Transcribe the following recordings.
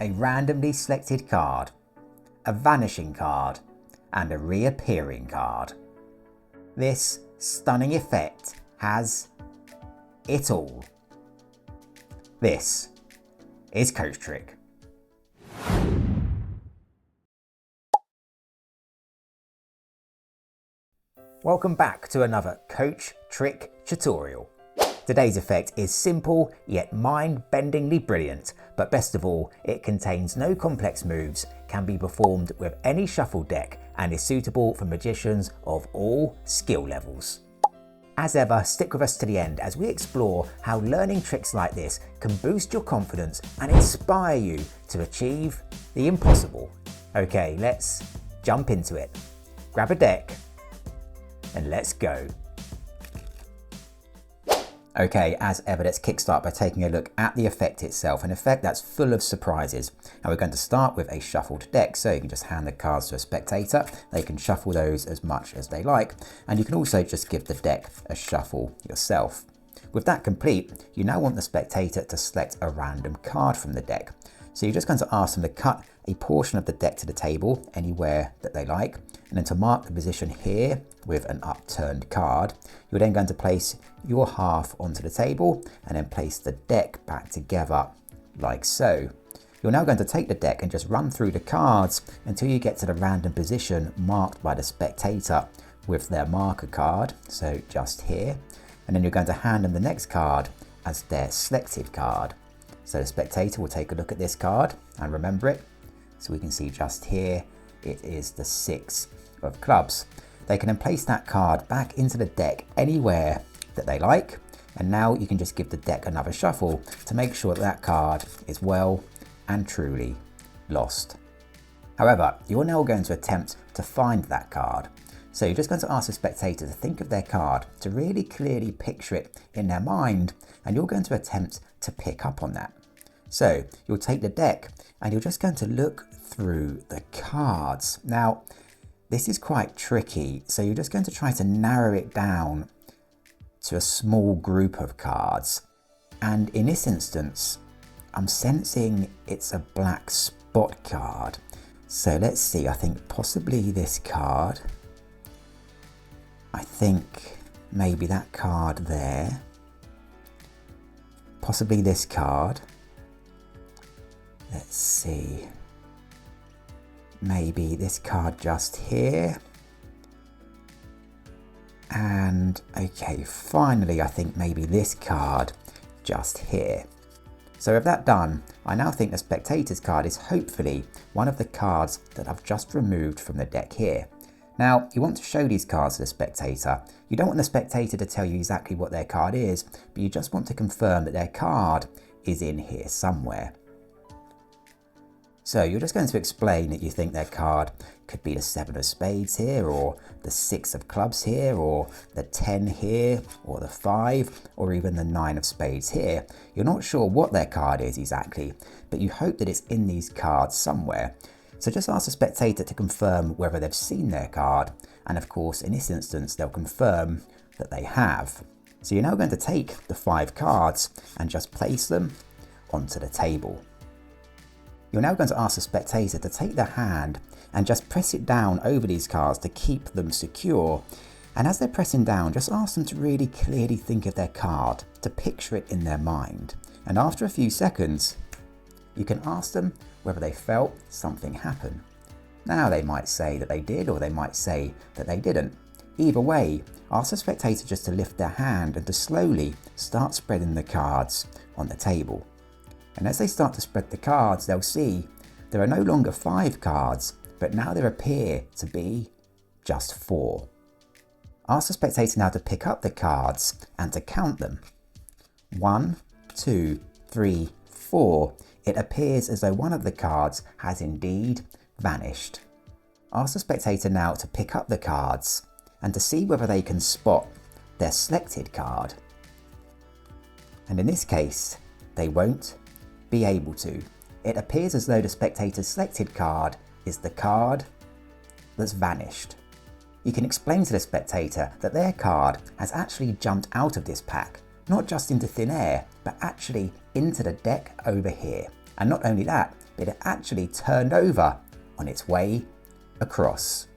a randomly selected card, a vanishing card, and a reappearing card. This stunning effect has it all. This is CoachTrick. Welcome back to another CoachTrick tutorial. Today's effect is simple yet mind-bendingly brilliant, but best of all, it contains no complex moves, can be performed with any shuffle deck, and is suitable for magicians of all skill levels. As ever, stick with us to the end as we explore how learning tricks like this can boost your confidence and inspire you to achieve the impossible. Okay, let's jump into it. Grab a deck and let's go. Okay, as ever, let's kickstart by taking a look at the effect itself, an effect that's full of surprises. Now we're going to start with a shuffled deck, so you can just hand the cards to a spectator. They can shuffle those as much as they like, and you can also just give the deck a shuffle yourself. With that complete, you now want the spectator to select a random card from the deck. So you're just going to ask them to cut a portion of the deck to the table, anywhere that they like, and then to mark the position here with an upturned card, you're then going to place your half onto the table and then place the deck back together like so. You're now going to take the deck and just run through the cards until you get to the random position marked by the spectator with their marker card, so just here, and then you're going to hand them the next card as their selected card. So the spectator will take a look at this card and remember it. So we can see just here, it is the 6 of clubs. They can then place that card back into the deck anywhere that they like. And now you can just give the deck another shuffle to make sure that that card is well and truly lost. However, you're now going to attempt to find that card. So you're just going to ask the spectator to think of their card, to really clearly picture it in their mind, and you're going to attempt to pick up on that. So you'll take the deck and you're just going to look through the cards. Now, this is quite tricky, so you're just going to try to narrow it down to a small group of cards. And in this instance, I'm sensing it's a black spot card. So let's see, I think possibly this card. I think maybe that card there. Possibly this card. Let's see. Maybe this card just here. And okay, finally, I think maybe this card just here. So with that done, I now think the spectator's card is hopefully one of the cards that I've just removed from the deck here. Now, you want to show these cards to the spectator. You don't want the spectator to tell you exactly what their card is, but you just want to confirm that their card is in here somewhere. So you're just going to explain that you think their card could be the 7 of spades here, or the 6 of clubs here, or the 10 here, or the 5, or even the 9 of spades here. You're not sure what their card is exactly, but you hope that it's in these cards somewhere. So just ask the spectator to confirm whether they've seen their card, and of course in this instance they'll confirm that they have. So you're now going to take the 5 cards and just place them onto the table. You're now going to ask the spectator to take their hand and just press it down over these cards to keep them secure. And as they're pressing down, just ask them to really clearly think of their card, to picture it in their mind. And after a few seconds, you can ask them whether they felt something happen. Now they might say that they did, or they might say that they didn't. Either way, ask the spectator just to lift their hand and to slowly start spreading the cards on the table. And as they start to spread the cards, they'll see there are no longer 5 cards, but now there appear to be just 4. Ask the spectator now to pick up the cards and to count them. 1, 2, 3, 4. It appears as though one of the cards has indeed vanished. Ask the spectator now to pick up the cards and to see whether they can spot their selected card. And in this case, they won't be able to. It appears as though the spectator's selected card is the card that's vanished. You can explain to the spectator that their card has actually jumped out of this pack, not just into thin air, but actually into the deck over here. And not only that, but it actually turned over on its way across.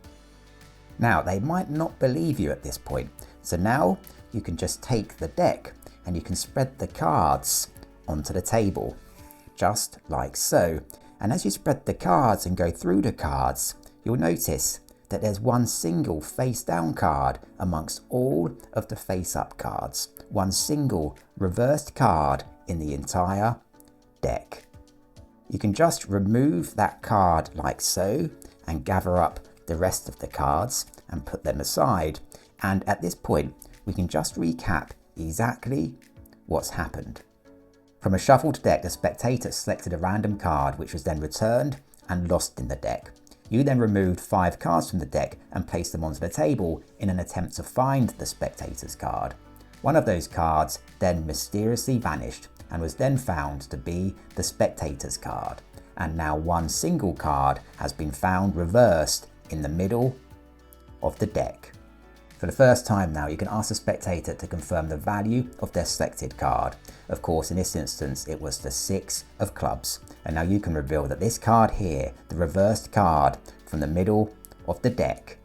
Now, they might not believe you at this point, so now you can just take the deck and you can spread the cards onto the table, just like so. And as you spread the cards and go through the cards, you'll notice that there's one single face down card amongst all of the face up cards. One single reversed card in the entire deck. You can just remove that card like so and gather up the rest of the cards and put them aside. And at this point, we can just recap exactly what's happened. From a shuffled deck, the spectator selected a random card which was then returned and lost in the deck. You then removed 5 cards from the deck and placed them onto the table in an attempt to find the spectator's card. One of those cards then mysteriously vanished and was then found to be the spectator's card. And now one single card has been found reversed in the middle of the deck. For the first time now, you can ask the spectator to confirm the value of their selected card. Of course, in this instance, it was the 6 of clubs. And now you can reveal that this card here, the reversed card from the middle of the deck,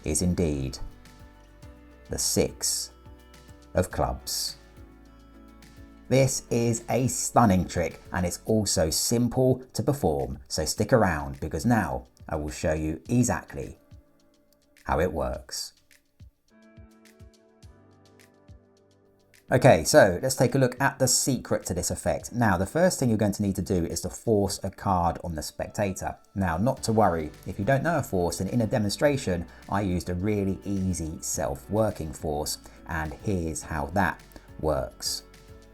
is indeed the 6 of clubs. This is a stunning trick, and it's also simple to perform, so stick around because now I will show you exactly how it works. Okay, so let's take a look at the secret to this effect. Now, the first thing you're going to need to do is to force a card on the spectator. Now, not to worry, if you don't know a force, then in a demonstration, I used a really easy self-working force, and here's how that works.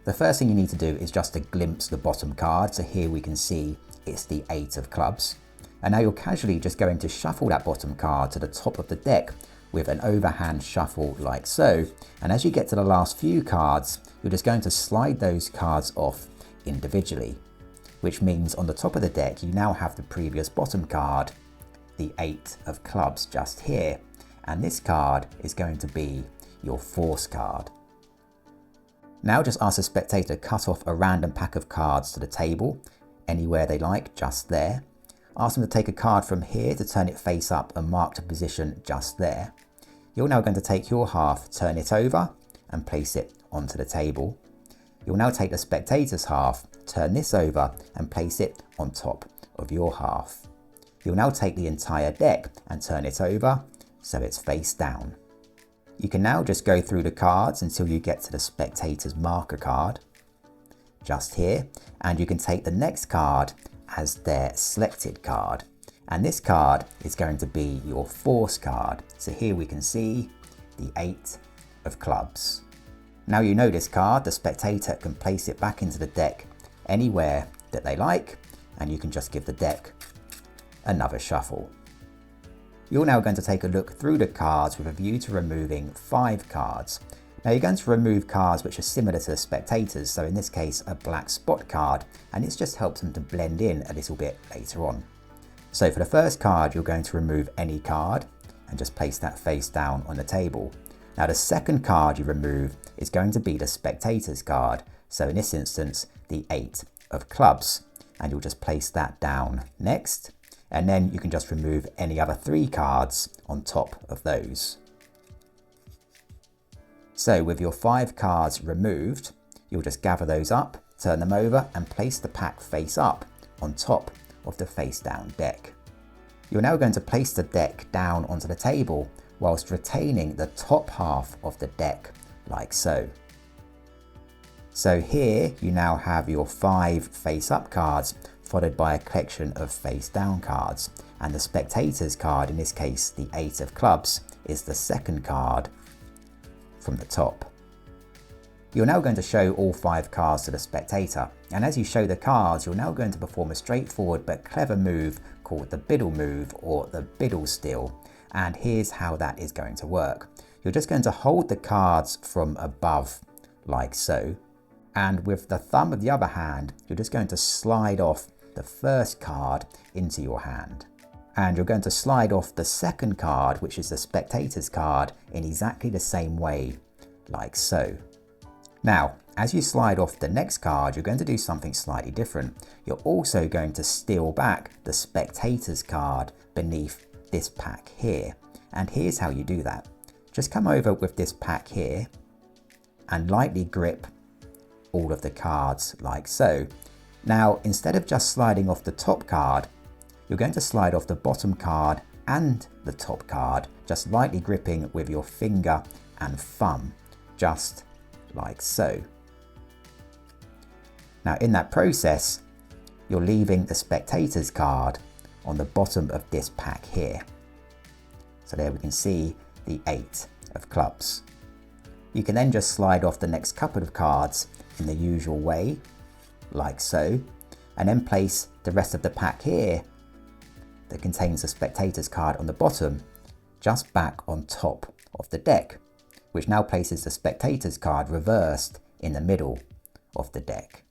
The first thing you need to do is just to glimpse the bottom card. So here we can see it's the 8 of clubs. And now you're casually just going to shuffle that bottom card to the top of the deck with an overhand shuffle like so. And as you get to the last few cards, you're just going to slide those cards off individually, which means on the top of the deck, you now have the previous bottom card, the 8 of clubs just here. And this card is going to be your force card. Now just ask the spectator to cut off a random pack of cards to the table, anywhere they like, just there. Ask them to take a card from here to turn it face up and mark the position just there. You're now going to take your half, turn it over and place it onto the table. You'll now take the spectator's half, turn this over and place it on top of your half. You'll now take the entire deck and turn it over so it's face down. You can now just go through the cards until you get to the spectator's marker card, just here, and you can take the next card as their selected card. And this card is going to be your force card. So here we can see the 8 of clubs. Now you know this card, the spectator can place it back into the deck anywhere that they like, and you can just give the deck another shuffle. You're now going to take a look through the cards with a view to removing 5 cards. Now you're going to remove cards which are similar to the spectators, so in this case a black spot card, and it just helps them to blend in a little bit later on. So for the first card, you're going to remove any card and just place that face down on the table. Now the second card you remove is going to be the spectator's card, so in this instance the 8 of clubs, and you'll just place that down next. And then you can just remove any other 3 cards on top of those. So with your 5 cards removed, you'll just gather those up, turn them over and place the pack face up on top of the face down deck. You're now going to place the deck down onto the table whilst retaining the top half of the deck like so. So here you now have your 5 face up cards followed by a collection of face down cards, and the spectator's card, in this case the 8 of clubs, is the second card from the top. You're now going to show all 5 cards to the spectator, and as you show the cards, you're now going to perform a straightforward but clever move called the Biddle move, or the Biddle steal, and here's how that is going to work. You're just going to hold the cards from above like so, and with the thumb of the other hand, you're just going to slide off the first card into your hand. And you're going to slide off the second card, which is the spectator's card, in exactly the same way, like so. Now, As you slide off the next card, you're going to do something slightly different. You're also going to steal back the spectator's card beneath this pack here. And here's how you do that. Just come over with this pack here and lightly grip all of the cards like so. Now, instead of just sliding off the top card, you're going to slide off the bottom card and the top card, just lightly gripping with your finger and thumb, just like so. Now, in that process, you're leaving the spectator's card on the bottom of this pack here. So there we can see the 8 of clubs. You can then just slide off the next couple of cards in the usual way, like so, and then place the rest of the pack here that contains the spectator's card on the bottom just back on top of the deck, which now places the spectator's card reversed in the middle of the deck.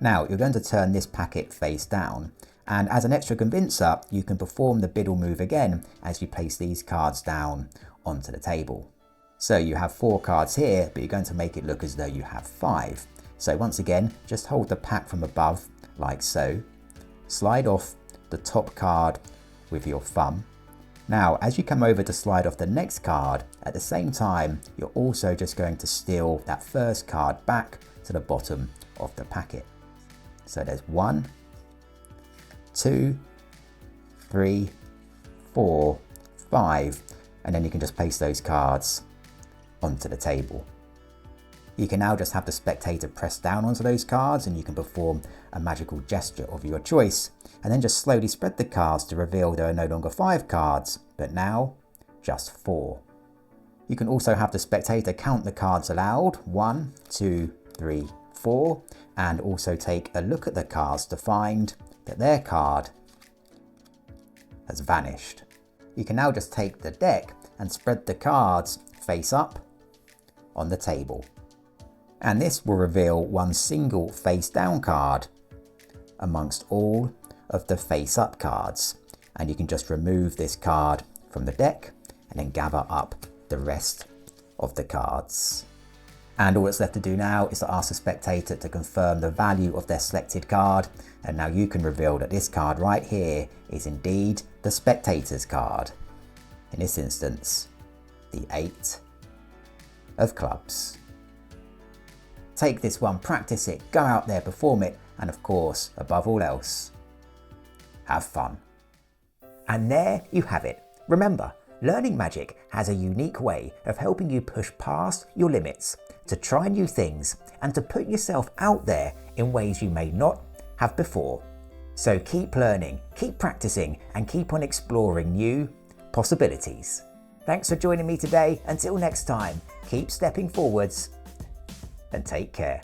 Now you're going to turn this packet face down, and as an extra convincer you can perform the Biddle move again as you place these cards down onto the table. So you have 4 cards here, but you're going to make it look as though you have 5. So once again, just hold the pack from above like so, slide off the top card with your thumb. Now as you come over to slide off the next card, at the same time you're also just going to steal that first card back to the bottom of the packet. So there's 1, 2, 3, 4, 5, and then you can just place those cards onto the table. You can now just have the spectator press down onto those cards and you can perform a magical gesture of your choice, and then just slowly spread the cards to reveal there are no longer 5 cards, but now just 4. You can also have the spectator count the cards aloud, 1, 2, 3, 4, and also take a look at the cards to find that their card has vanished. You can now just take the deck and spread the cards face up on the table. And this will reveal one single face down card amongst all of the face up cards. And you can just remove this card from the deck and then gather up the rest of the cards. And all that's left to do now is to ask the spectator to confirm the value of their selected card. And now you can reveal that this card right here is indeed the spectator's card. In this instance, the 8 of clubs. Take this one, practice it, go out there, perform it, and of course, above all else, have fun. And there you have it. Remember, learning magic has a unique way of helping you push past your limits, to try new things, and to put yourself out there in ways you may not have before. So keep learning, keep practicing, and keep on exploring new possibilities. Thanks for joining me today. Until next time, keep stepping forwards and take care.